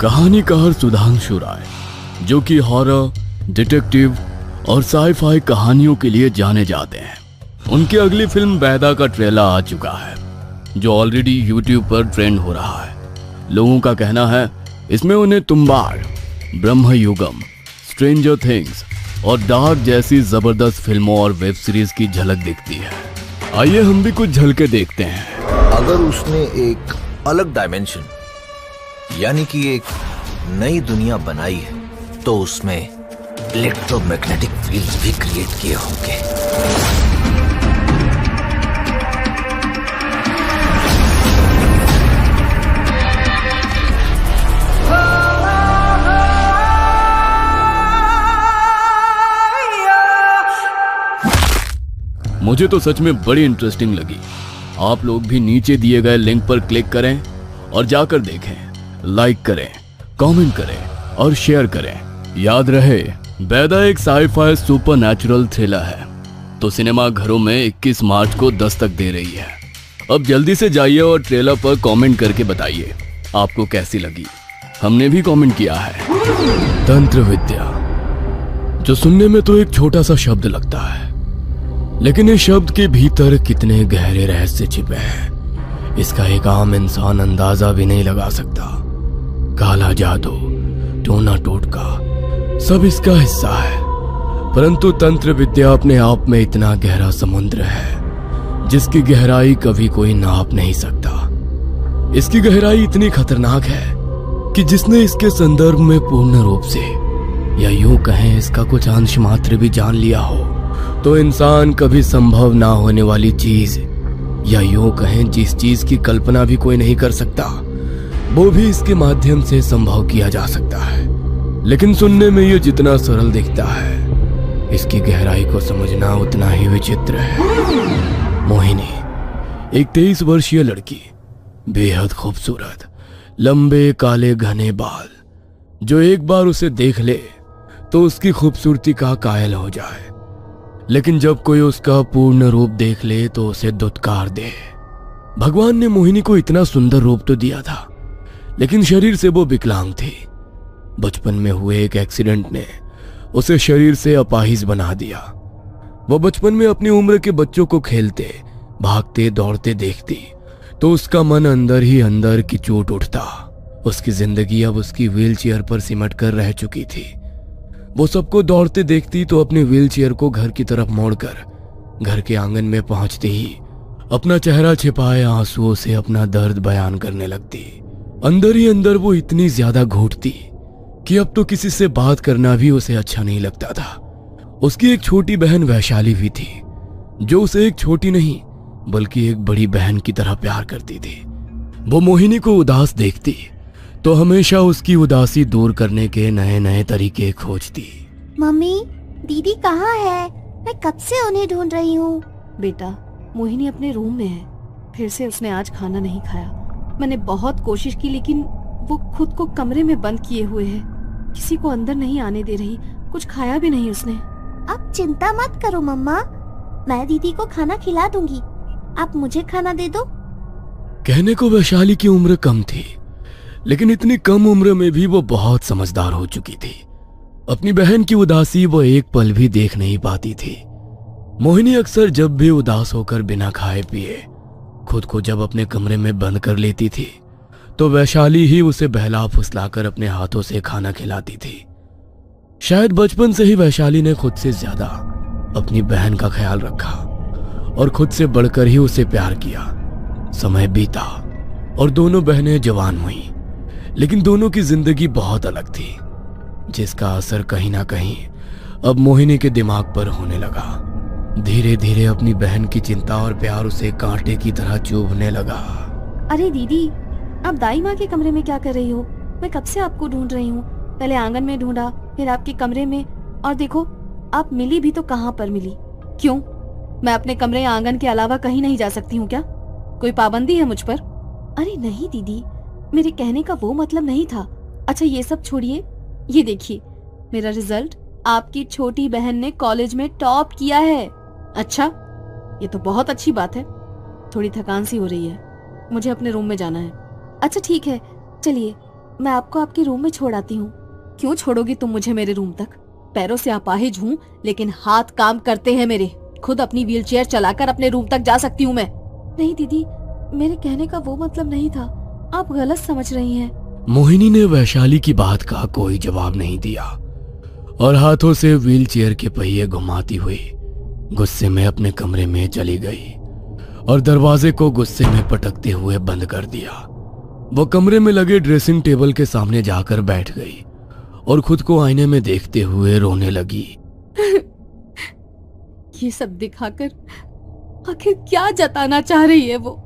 कहानीकार सुधांशु राय, जो कि हॉरर, डिटेक्टिव और साई-फाई कहानियों के लिए जाने जाते हैं, उनकी अगली फिल्म बैदा का ट्रेलर आ चुका है, जो ऑलरेडी YouTube पर ट्रेंड हो रहा है। लोगों का कहना है इसमें उन्हें तुम्बाड़, ब्रह्मयुगम, स्ट्रेंजर थिंग्स और डार्क जैसी जबरदस्त फिल्मों और वेब सीरीज की झलक दिखती है। आइए हम भी कुछ झलकें देखते हैं। अगर उसने एक अलग डायमेंशन यानी कि एक नई दुनिया बनाई है तो उसमें इलेक्ट्रोमैग्नेटिक फील्ड्स भी क्रिएट किए होंगे। मुझे तो सच में बड़ी इंटरेस्टिंग लगी। आप लोग भी नीचे दिए गए लिंक पर क्लिक करें और जाकर देखें, लाइक करें, कमेंट करें और शेयर करें। याद रहे, बैदा एक साई-फाई सुपरनैचुरल थ्रिलर है, तो सिनेमा घरों में 21 मार्च को दस्तक दे रही है। अब जल्दी से जाइए और ट्रेलर पर कमेंट करके बताइए आपको कैसी लगी। हमने भी कमेंट किया है। तंत्र विद्या, जो सुनने में तो एक छोटा सा शब्द लगता है, लेकिन इस शब्द के भीतर कितने गहरे रहस्य छिपे हैं, इसका एक आम इंसान अंदाजा भी नहीं लगा सकता। काला जादू, टोना टोटका, सब इसका हिस्सा है। परंतु तंत्र विद्या अपने आप में इतना गहरा समुद्र है जिसकी गहराई कभी कोई नाप नहीं सकता। इसकी गहराई इतनी खतरनाक है कि जिसने इसके संदर्भ में पूर्ण रूप से, या यूं कहें इसका कुछ अंश मात्र भी जान लिया हो, तो इंसान कभी संभव ना होने वाली चीज, या यूं कहें जिस चीज की कल्पना भी कोई नहीं कर सकता, वो भी इसके माध्यम से संभव किया जा सकता है। लेकिन सुनने में ये जितना सरल दिखता है, इसकी गहराई को समझना उतना ही विचित्र है। मोहिनी, एक 23 वर्षीय लड़की, बेहद खूबसूरत, लंबे काले घने बाल, जो एक बार उसे देख ले तो उसकी खूबसूरती का कायल हो जाए, लेकिन जब कोई उसका पूर्ण रूप देख ले तो उसे दुत्कार दे। भगवान ने मोहिनी को इतना सुंदर रूप तो दिया था, लेकिन शरीर से वो विकलांग थी। बचपन में हुए एक एक्सीडेंट ने उसे शरीर से अपाहिज बना दिया। वो बचपन में अपनी उम्र के बच्चों को खेलते, भागते, दौड़ते देखती तो उसका मन अंदर ही अंदर की चोट उठता। उसकी जिंदगी अब उसकी व्हीलचेयर पर सिमट कर रह चुकी थी। वो सबको दौड़ते देखती तो अपने व्हीलचेयर को घर की तरफ मोड़कर घर के आंगन में पहुंचते ही अपना चेहरा छिपाए आंसुओं से अपना दर्द बयान करने लगती। अंदर ही अंदर वो इतनी ज्यादा घुटती कि अब तो किसी से बात करना भी उसे अच्छा नहीं लगता था। उसकी एक छोटी बहन वैशाली भी थी, जो उसे एक छोटी नहीं बल्कि एक बड़ी बहन की तरह प्यार करती थी। वो मोहिनी को उदास देखती तो हमेशा उसकी उदासी दूर करने के नए नए तरीके खोजती। मम्मी, दीदी कहाँ है? मैं कब से उन्हें ढूंढ रही हूँ। बेटा, मोहिनी अपने रूम में है। फिर से उसने आज खाना नहीं खाया। मैंने बहुत कोशिश की, लेकिन वो खुद को कमरे में बंद किए हुए है, किसी को अंदर नहीं आने दे रही। कुछ खाया भी नहीं उसने। आप चिंता मत करो मम्मा, मैं दीदी को खाना खिला दूंगी। आप मुझे खाना दे दो। कहने को वैशाली की उम्र कम थी, लेकिन इतनी कम उम्र में भी वो बहुत समझदार हो चुकी थी। अपनी बहन की उदासी वो एक पल भी देख नहीं पाती थी। मोहिनी अक्सर जब भी उदास होकर बिना खाए पिए खुद को जब अपने कमरे में बंद कर लेती थी, तो वैशाली ही उसे बहला फुसलाकर अपने हाथों से खाना खिलाती थी। शायद बचपन से ही वैशाली ने खुद से ज्यादा अपनी बहन का ख्याल रखा और खुद से बढ़कर ही उसे प्यार किया। समय बीता और दोनों बहनें जवान हुईं, लेकिन दोनों की जिंदगी बहुत अलग थी, जिसका असर कहीं ना कहीं अब मोहिनी के दिमाग पर होने लगा। धीरे धीरे अपनी बहन की चिंता और प्यार उसे कांटे की तरह चुभने लगा। अरे दीदी, आप दाई माँ के कमरे में क्या कर रही हो? मैं कब से आपको ढूंढ रही हूँ। पहले आंगन में ढूंढा, फिर आपके कमरे में, और देखो आप मिली भी तो कहाँ पर मिली। क्यों, मैं अपने कमरे या आंगन के अलावा कहीं नहीं जा सकती हूँ क्या? कोई पाबंदी है मुझ पर? अरे नहीं दीदी, मेरे कहने का वो मतलब नहीं था। अच्छा ये सब छोड़िए, ये देखिए मेरा रिजल्ट। आपकी छोटी बहन ने कॉलेज में टॉप किया है। अच्छा, ये तो बहुत अच्छी बात है। थोड़ी थकान सी हो रही है, मुझे अपने रूम में जाना है। अच्छा ठीक है, चलिए मैं आपको आपके रूम में छोड़ आती हूँ। क्यों छोड़ोगी तुम मुझे मेरे रूम तक? पैरों से अपाहिज हूँ लेकिन हाथ काम करते हैं मेरे। खुद अपनी व्हीलचेयर चलाकर अपने रूम तक जा सकती हूँ मैं। नहीं दीदी, मेरे कहने का वो मतलब नहीं था, आप गलत समझ रही हैं। मोहिनी ने वैशाली की बात का कोई जवाब नहीं दिया और हाथों से व्हीलचेयर के पहिए घुमाती हुई गुस्से में अपने कमरे में चली गई और दरवाजे को गुस्से में पटकते हुए बंद कर दिया। वो कमरे में लगे ड्रेसिंग टेबल के सामने जाकर बैठ गई और खुद को आईने में देखते हुए रोने लगी। ये सब दिखाकर आखिर क्या जताना चाह रही है वो?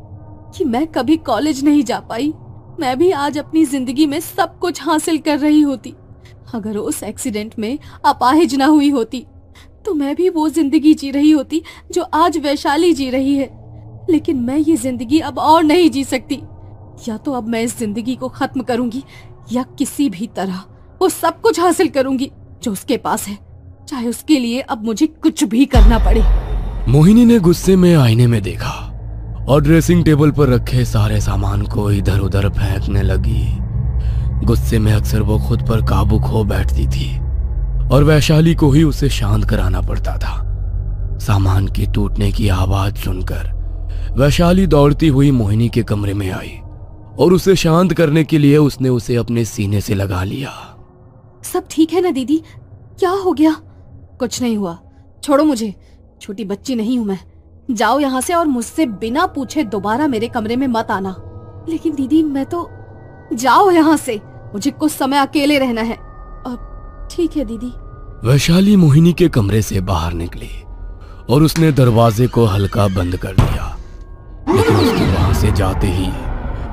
कि मैं कभी कॉलेज नहीं जा पाई, मैं भी आज अपनी जिंदगी में सब कुछ हासिल कर रही होती। अगर उस एक्सीडेंट में अपाहिज ना हुई होती तो मैं भी वो जिंदगी जी रही होती जो आज वैशाली जी रही है। लेकिन मैं ये जिंदगी अब और नहीं जी सकती। या तो अब मैं इस जिंदगी को खत्म करूंगी या किसी भी तरह वो सब कुछ हासिल करूंगी जो उसके पास है, चाहे उसके लिए अब मुझे कुछ भी करना पड़े। मोहिनी ने गुस्से में आईने में देखा और ड्रेसिंग टेबल पर रखे सारे सामान को इधर उधर फेंकने लगी। गुस्से में अक्सर वो खुद पर काबू खो बैठती थी और वैशाली को ही उसे शांत कराना पड़ता था। सामान के टूटने की आवाज सुनकर वैशाली दौड़ती हुई मोहिनी के कमरे में आई और उसे शांत करने के लिए उसने उसे अपने सीने से लगा लिया। सब ठीक है ना दीदी? क्या हो गया? कुछ नहीं हुआ, छोड़ो मुझे, छोटी बच्ची नहीं हूं मैं। जाओ यहाँ से और मुझसे बिना पूछे दोबारा मेरे कमरे में मत आना। लेकिन दीदी मैं तो, जाओ यहाँ से, मुझे कुछ समय अकेले रहना है। अब ठीक है दीदी। वैशाली मोहिनी के कमरे से बाहर निकली और उसने दरवाजे को हल्का बंद कर दिया। लेकिन उसके वहां से जाते ही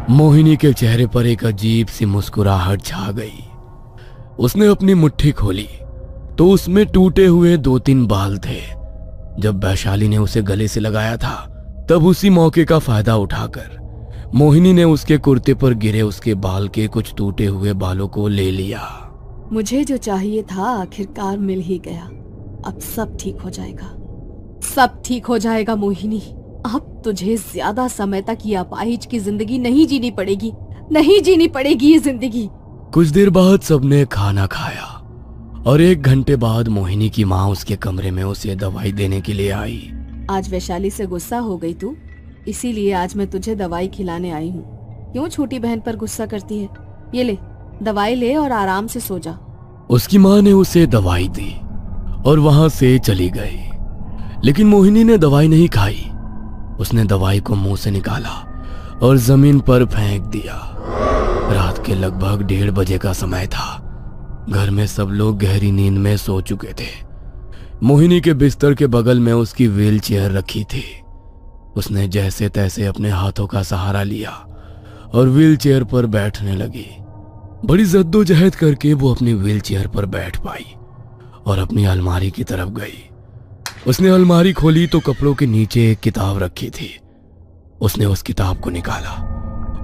मोहिनी के चेहरे पर एक अजीब सी मुस्कुराहट छा गई। उसने अपनी मुट्ठी खोली तो उसमें टूटे हुए 2-3 बाल थे। जब वैशाली ने उसे गले से लगाया था तब उसी मौके का फायदा उठाकर मोहिनी ने उसके कुर्ते पर गिरे उसके बाल के कुछ टूटे हुए बालों को ले लिया। मुझे जो चाहिए था आखिरकार मिल ही गया। अब सब ठीक हो जाएगा, सब ठीक हो जाएगा मोहिनी। अब तुझे ज्यादा समय तक ये अपाहिज की जिंदगी नहीं जीनी पड़ेगी, नहीं जीनी पड़ेगी ये जिंदगी। कुछ देर बाद सबने खाना खाया और 1 घंटे बाद मोहिनी की माँ उसके कमरे में उसे दवाई देने के लिए आई। आज वैशाली से गुस्सा हो गई तू, इसीलिए आज मैं तुझे दवाई खिलाने आई हूँ। क्यों छोटी बहन पर गुस्सा करती है? ये ले, दवाई ले और आराम से सो जा। उसकी माँ ने उसे दवाई दी और वहां से चली गई। लेकिन मोहिनी ने दवाई नहीं खाई। उसने दवाई को मुंह से निकाला और जमीन पर फेंक दिया। रात के लगभग 1:30 बजे का समय था। घर में सब लोग गहरी नींद में सो चुके थे। मोहिनी के बिस्तर के बगल में उसकी व्हीलचेयर रखी थी। उसने जैसे तैसे अपने हाथों का सहारा लिया और व्हीलचेयर पर बैठने लगी। बड़ी जद्दोजहद करके वो अपनी व्हीलचेयर पर बैठ पाई और अपनी अलमारी की तरफ गई। उसने अलमारी खोली तो कपड़ों के नीचे एक किताब रखी थी। उसने उस किताब को निकाला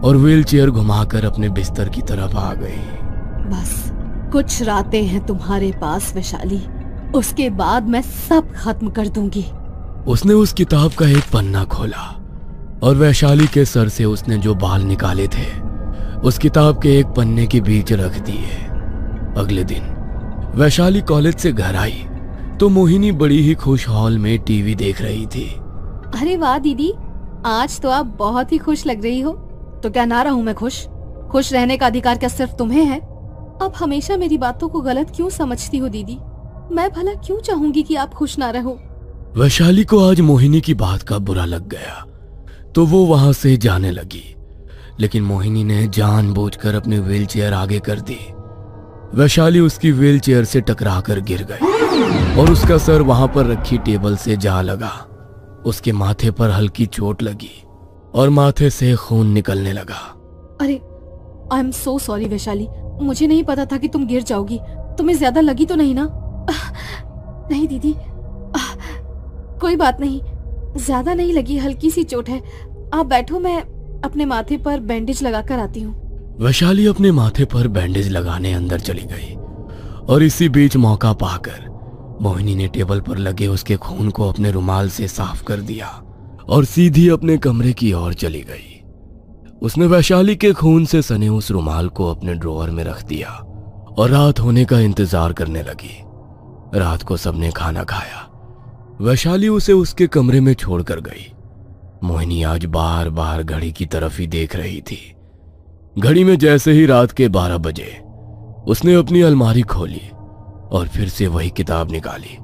और व्हीलचेयर घुमाकर अपने बिस्तर की तरफ आ गई। बस कुछ रातें हैं तुम्हारे पास वैशाली, उसके बाद मैं सब खत्म कर दूंगी। उसने उस किताब का एक पन्ना खोला और वैशाली के सर से उसने जो बाल निकाले थे उस किताब के एक पन्ने के बीच रख दिए। अगले दिन वैशाली कॉलेज से घर आई तो मोहिनी बड़ी ही खुश हॉल में टीवी देख रही थी। अरे वाह दीदी, आज तो आप बहुत ही खुश लग रही हो। तो क्या ना रहूं मैं खुश? खुश रहने का अधिकार क्या सिर्फ तुम्हें है? आप हमेशा मेरी बातों को गलत क्यों समझती हो दीदी? मैं भला क्यों चाहूंगी कि आप खुश ना रहो? वैशाली को आज मोहिनी की बात का बुरा लग गया तो वो वहां से जाने लगी। लेकिन मोहिनी ने जानबूझकर अपनी व्हीलचेयर आगे कर दी। वैशाली उसकी व्हीलचेयर से टकराकर गिर गई और उसका सर वहां पर रखी टेबल से जा लगा। उसके माथे पर हल्की चोट लगी और माथे से खून निकलने लगा। अरे I am so sorry Vaishali, मुझे नहीं पता था कि तुम गिर जाओगी। तुम्हें ज्यादा लगी तो नहीं ना? नहीं दीदी, कोई बात नहीं, ज्यादा नहीं लगी, हल्की सी चोट है। आप बैठो, मैं अपने माथे पर बैंडेज लगाकर आती हूँ। वैशाली अपने माथे पर बैंडेज लगाने अंदर चली गई और इसी बीच मौका पाकर मोहिनी ने टेबल पर लगे उसके खून को अपने रुमाल से साफ कर दिया और सीधी अपने कमरे की ओर चली गई। उसने वैशाली के खून से सने उस रुमाल को अपने ड्रॉअर में रख दिया और रात होने का इंतजार करने लगी। रात को सबने खाना खाया। वैशाली उसे उसके कमरे में छोड़कर गई। मोहिनी आज बार बार घड़ी की तरफ ही देख रही थी। घड़ी में जैसे ही रात के 12 बजे उसने अपनी अलमारी खोली और फिर से वही किताब निकाली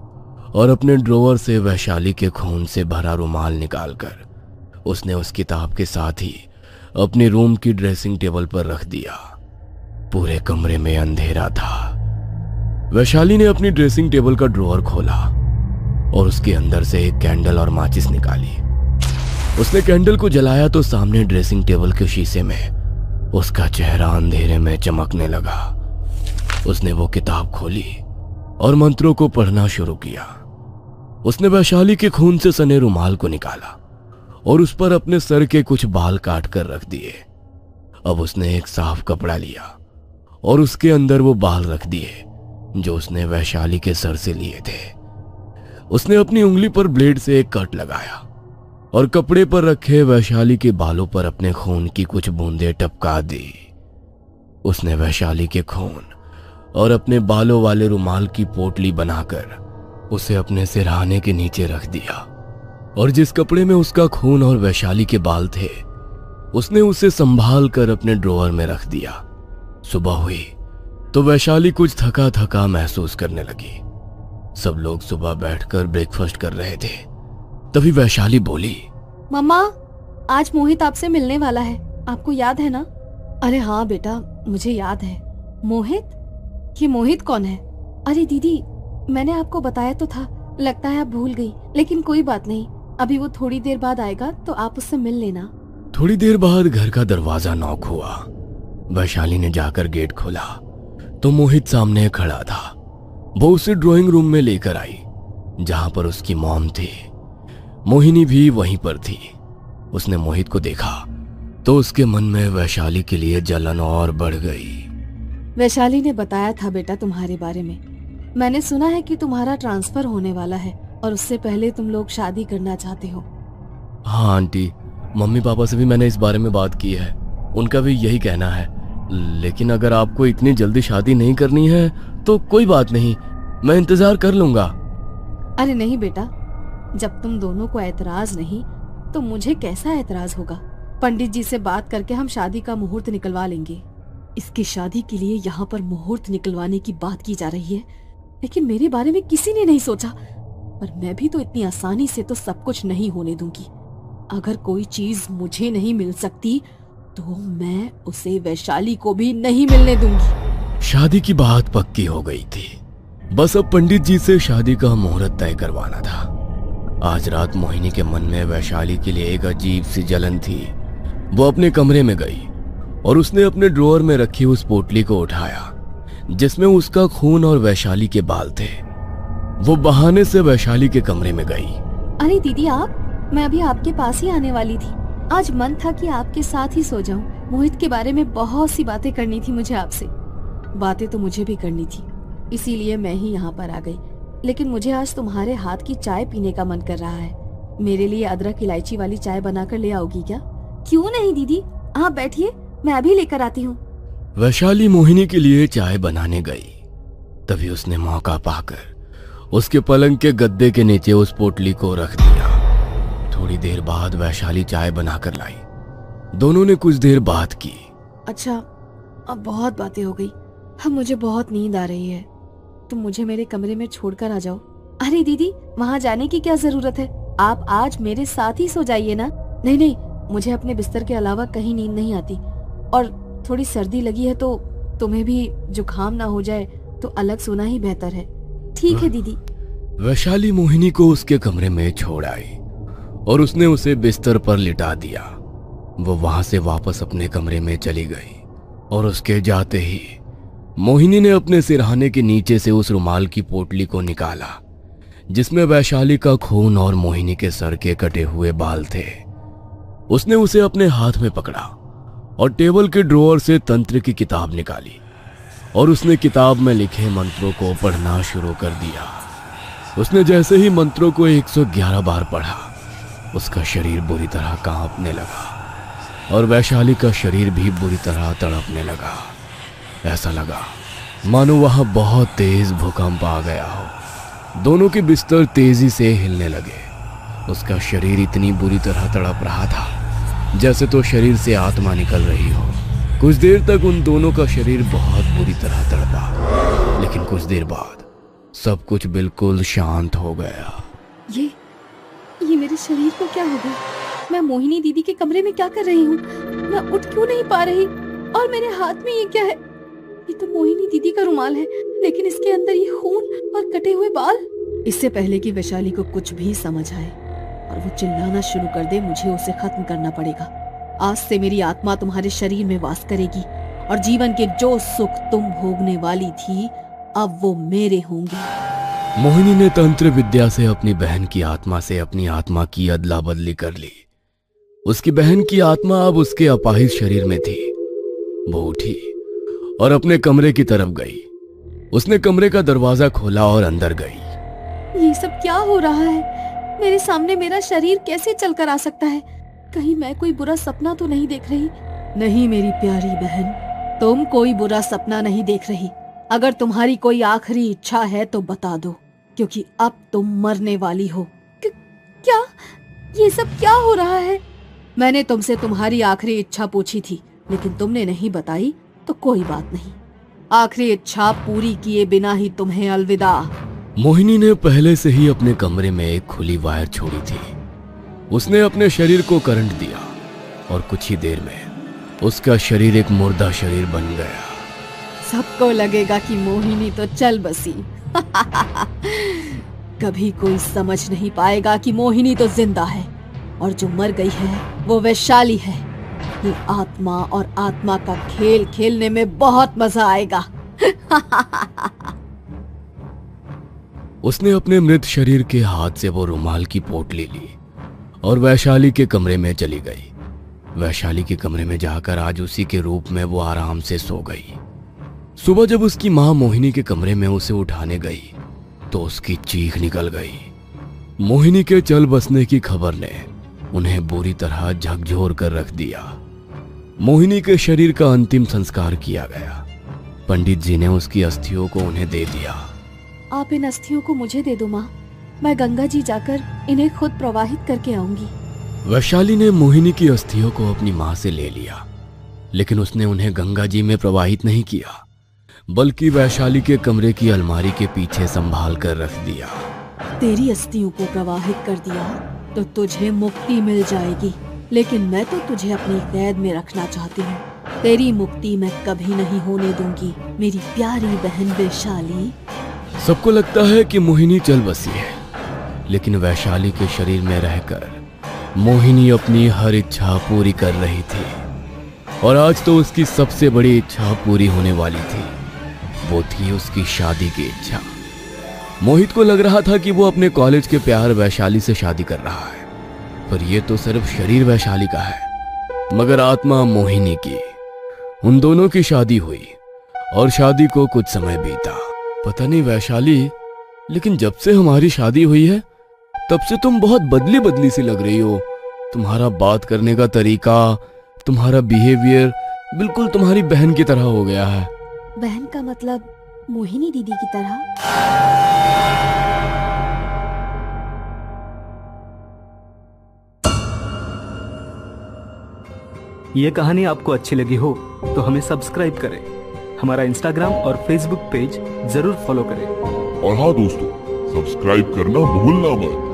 और अपने ड्रॉअर से वैशाली के खून से भरा रुमाल निकालकर उसने उस किताब के साथ ही अपने रूम की ड्रेसिंग टेबल पर रख दिया। पूरे कमरे में अंधेरा था। वैशाली ने अपनी ड्रेसिंग टेबल का ड्रॉअर खोला और उसके अंदर से एक कैंडल और माचिस निकाली। उसने कैंडल को जलाया तो सामने ड्रेसिंग टेबल के शीशे में उसका चेहरा अंधेरे में चमकने लगा। उसने वो किताब खोली और मंत्रों को पढ़ना शुरू किया। उसने वैशाली के खून से सने रुमाल को निकाला और उस पर अपने सर के कुछ बाल काट कर रख दिए। अब उसने एक साफ कपड़ा लिया और उसके अंदर वो बाल रख दिए जो उसने वैशाली के सर से लिए थे। उसने अपनी उंगली पर ब्लेड से एक कट लगाया और कपड़े पर रखे वैशाली के बालों पर अपने खून की कुछ बूंदें टपका दी। उसने वैशाली के खून और अपने बालों वाले रुमाल की पोटली बनाकर उसे अपने सिरहाने के नीचे रख दिया और जिस कपड़े में उसका खून और वैशाली के बाल थे उसने उसे संभाल कर अपने ड्रॉअर में रख दिया। सुबह हुई तो वैशाली कुछ थका थका महसूस करने लगी। सब लोग सुबह बैठकर ब्रेकफास्ट कर रहे थे। तभी वैशाली बोली, मम्मा, आज मोहित आपसे मिलने वाला है, आपको याद है ना? अरे हाँ बेटा, मुझे याद है। मोहित? ये मोहित कौन है? अरे दीदी, मैंने आपको बताया तो था, लगता है आप भूल गई। लेकिन कोई बात नहीं, अभी वो थोड़ी देर बाद आएगा तो आप उससे मिल लेना। थोड़ी देर बाद घर का दरवाजा नॉक हुआ। वैशाली ने जाकर गेट खोला तो मोहित सामने खड़ा था। वो उसे ड्राइंग रूम में लेकर आई जहां पर उसकी मॉम थी। मोहिनी भी वहीं पर थी। उसने मोहित को देखा तो उसके मन में वैशाली के लिए जलन और बढ़ गई। वैशाली ने बताया था बेटा तुम्हारे बारे में। मैंने सुना है कि तुम्हारा ट्रांसफर होने वाला है और उससे पहले तुम लोग शादी करना चाहते हो। हाँ आंटी, मम्मी पापा से भी मैंने इस बारे में बात की है। उनका भी यही कहना है। लेकिन अगर आपको इतनी जल्दी शादी नहीं करनी है तो कोई बात नहीं, मैं इंतजार कर लूंगा। अरे नहीं बेटा, जब तुम दोनों को ऐतराज नहीं तो मुझे कैसा ऐतराज होगा? पंडित जी से बात करके हम शादी का मुहूर्त निकलवा लेंगे। इसकी शादी के लिए यहाँ पर मुहूर्त निकलवाने की बात की जा रही है, लेकिन मेरे बारे में किसी ने नहीं सोचा। पर मैं भी तो इतनी आसानी से तो सब कुछ नहीं होने दूंगी। अगर कोई चीज मुझे नहीं मिल सकती तो मैं उसे वैशाली को भी नहीं मिलने दूंगी। शादी की बात पक्की हो गई थी। बस अब पंडित जी से शादी का मुहूर्त तय करवाना था। आज रात मोहिनी के मन में वैशाली के लिए एक अजीब सी जलन थी। वो अपने कमरे में गई और उसने अपने ड्रॉअर में रखी उस पोटली को उठाया जिसमें उसका खून और वैशाली के बाल थे। वो बहाने से वैशाली के कमरे में गई। अरे दीदी आप, मैं अभी आपके पास ही आने वाली थी। आज मन था कि आपके साथ ही सो जाऊं। मोहित के बारे में बहुत सी बातें करनी थी मुझे आपसे। बातें तो मुझे भी करनी थी, इसीलिए मैं ही यहाँ पर आ गई। लेकिन मुझे आज तुम्हारे हाथ की चाय पीने का मन कर रहा है। मेरे लिए अदरक इलायची वाली चाय बनाकर ले आओगी क्या? क्यों नहीं दीदी, आप बैठिए, मैं अभी लेकर आती हूँ। वैशाली मोहिनी के लिए चाय बनाने गई। तभी उसने मौका पाकर उसके पलंग के गद्दे के नीचे उस पोटली को रख दिया। थोड़ी देर बाद वैशाली चाय बनाकर लाई। दोनों ने कुछ देर बात की। अच्छा, अब बहुत बातें हो गई। अब मुझे बहुत नींद आ रही है। तुम मुझे मेरे कमरे में छोड़कर आ जाओ। अरे दीदी, वहाँ जाने की क्या जरूरत है? आप आज मेरे साथ ही सो जाइए ना। नहीं नहीं, मुझे अपने बिस्तर के अलावा कहीं नींद नहीं आती। और थोड़ी सर्दी लगी है तो तुम्हें भी जुकाम ना हो जाए तो अलग सोना ही बेहतर है। ठीक है दीदी। वैशाली मोहिनी को उसके कमरे में छोड़ आई और उसने उसे बिस्तर पर लिटा दिया। वो वहां से वापस अपने कमरे में चली गई और उसके जाते ही मोहिनी ने अपने सिरहाने के नीचे से उस रुमाल की पोटली को निकाला जिसमें वैशाली का खून और मोहिनी के सर के कटे हुए बाल थे। उसने उसे अपने हाथ में पकड़ा और टेबल के ड्रॉअर से तंत्र की किताब निकाली और उसने किताब में लिखे मंत्रों को पढ़ना शुरू कर दिया। उसने जैसे ही मंत्रों को 111 बार पढ़ा, उसका शरीर बुरी तरह कांपने लगा। और वैशाली का शरीर भी बुरी तरह तड़पने लगा। ऐसा लगा मानो वहां बहुत तेज भूकंप आ गया हो। दोनों के बिस्तर तेजी से हिलने लगे। उसका शरीर इतनी बुरी तरह तड़प रहा था जैसे तो शरीर से आत्मा निकल रही हो। कुछ देर तक उन दोनों का शरीर बहुत बुरी तरह तड़पा, लेकिन कुछ देर बाद सब कुछ बिल्कुल शांत हो गया। ये मेरे शरीर को क्या हो गया? मैं मोहिनी दीदी के कमरे में क्या कर रही हूँ? मैं उठ क्यों नहीं पा रही? और मेरे हाथ में ये क्या है? ये तो मोहिनी दीदी का रुमाल है, लेकिन इसके अंदर ये खून और कटे हुए बाल। इससे पहले कि वैशाली को कुछ भी समझ आए और वो चिल्लाना शुरू कर दे, मुझे उसे खत्म करना पड़ेगा। आज से मेरी आत्मा तुम्हारे शरीर में वास करेगी और जीवन के जो सुख तुम भोगने वाली थी अब वो मेरे होंगे। मोहिनी ने तंत्र विद्या से अपनी बहन की आत्मा से अपनी आत्मा की अदला बदली कर ली। उसकी बहन की आत्मा अब उसके अपाहिज शरीर में थी। वो उठी और अपने कमरे की तरफ गई। उसने कमरे का दरवाजा खोला और अंदर गई। ये सब क्या हो रहा है? मेरे सामने मेरा शरीर कैसे चलकर आ सकता है? कहीं मैं कोई बुरा सपना तो नहीं देख रही? नहीं मेरी प्यारी बहन, तुम कोई बुरा सपना नहीं देख रही। अगर तुम्हारी कोई आखिरी इच्छा है तो बता दो, क्योंकि अब तुम मरने वाली हो। क्या? ये सब क्या हो रहा है? मैंने तुमसे तुम्हारी आखिरी इच्छा पूछी थी, लेकिन तुमने नहीं बताई, तो कोई बात नहीं। आखिरी इच्छा पूरी किए बिना ही तुम्हें अलविदा। मोहिनी ने पहले से ही अपने कमरे में एक खुली वायर छोड़ी थी। उसने अपने शरीर को करंट दिया और कुछ ही देर में उसका शरीर एक मुर्दा शरीर बन गया। सबको लगेगा कि मोहिनी तो चल बसी। कभी कोई समझ नहीं पाएगा कि मोहिनी तो जिंदा है और जो मर गई है वो वैशाली है। ये आत्मा और आत्मा का खेल खेलने में बहुत मजा आएगा। उसने अपने मृत शरीर के हाथ से वो रुमाल की पोटली ली और वैशाली के कमरे में चली गई। वैशाली के कमरे में जाकर आज उसी के रूप में वो आराम से सो गई। सुबह जब उसकी मां मोहिनी के कमरे में उसे उठाने गई तो उसकी चीख निकल गई। मोहिनी के चल बसने की खबर ने उन्हें बुरी तरह झकझोर कर रख दिया। मोहिनी के शरीर का अंतिम संस्कार किया गया। पंडित जी ने उसकी अस्थियों को उन्हें दे दिया। आप इन अस्थियों को मुझे दे दो माँ, मैं गंगा जी जाकर इन्हें खुद प्रवाहित करके आऊंगी। वैशाली ने मोहिनी की अस्थियों को अपनी मां से ले लिया, लेकिन उसने उन्हें गंगा जी में प्रवाहित नहीं किया, बल्कि वैशाली के कमरे की अलमारी के पीछे संभाल कर रख दिया। तेरी अस्थियों को प्रवाहित कर दिया तो तुझे मुक्ति मिल जाएगी, लेकिन मैं तो तुझे अपनी कैद में रखना चाहती हूँ। तेरी मुक्ति मैं कभी नहीं होने दूंगी, मेरी प्यारी बहन वैशाली। सबको लगता है कि मोहिनी चल बसी है, लेकिन वैशाली के शरीर में रहकर मोहिनी अपनी हर इच्छा पूरी कर रही थी। और आज तो उसकी सबसे बड़ी इच्छा पूरी होने वाली थी। वो थी उसकी शादी की इच्छा। मोहित को लग रहा था कि वो अपने कॉलेज के प्यार वैशाली से शादी कर रहा है, पर ये तो सिर्फ शरीर वैशाली का है, मगर आत्मा मोहिनी की। उन दोनों की शादी हुई और शादी को कुछ समय बीता। पता नहीं वैशाली, लेकिन जब से हमारी शादी हुई है तब से तुम बहुत बदली बदली सी लग रही हो। तुम्हारा बात करने का तरीका, तुम्हारा बिहेवियर बिल्कुल तुम्हारी बहन की तरह हो गया है। बहन का मतलब मोहिनी दीदी की तरह? ये कहानी आपको अच्छी लगी हो तो हमें सब्सक्राइब करें, हमारा इंस्टाग्राम और फेसबुक पेज जरूर फॉलो करें। और हाँ दोस्तों, सब्सक्राइब करना भूलना मत।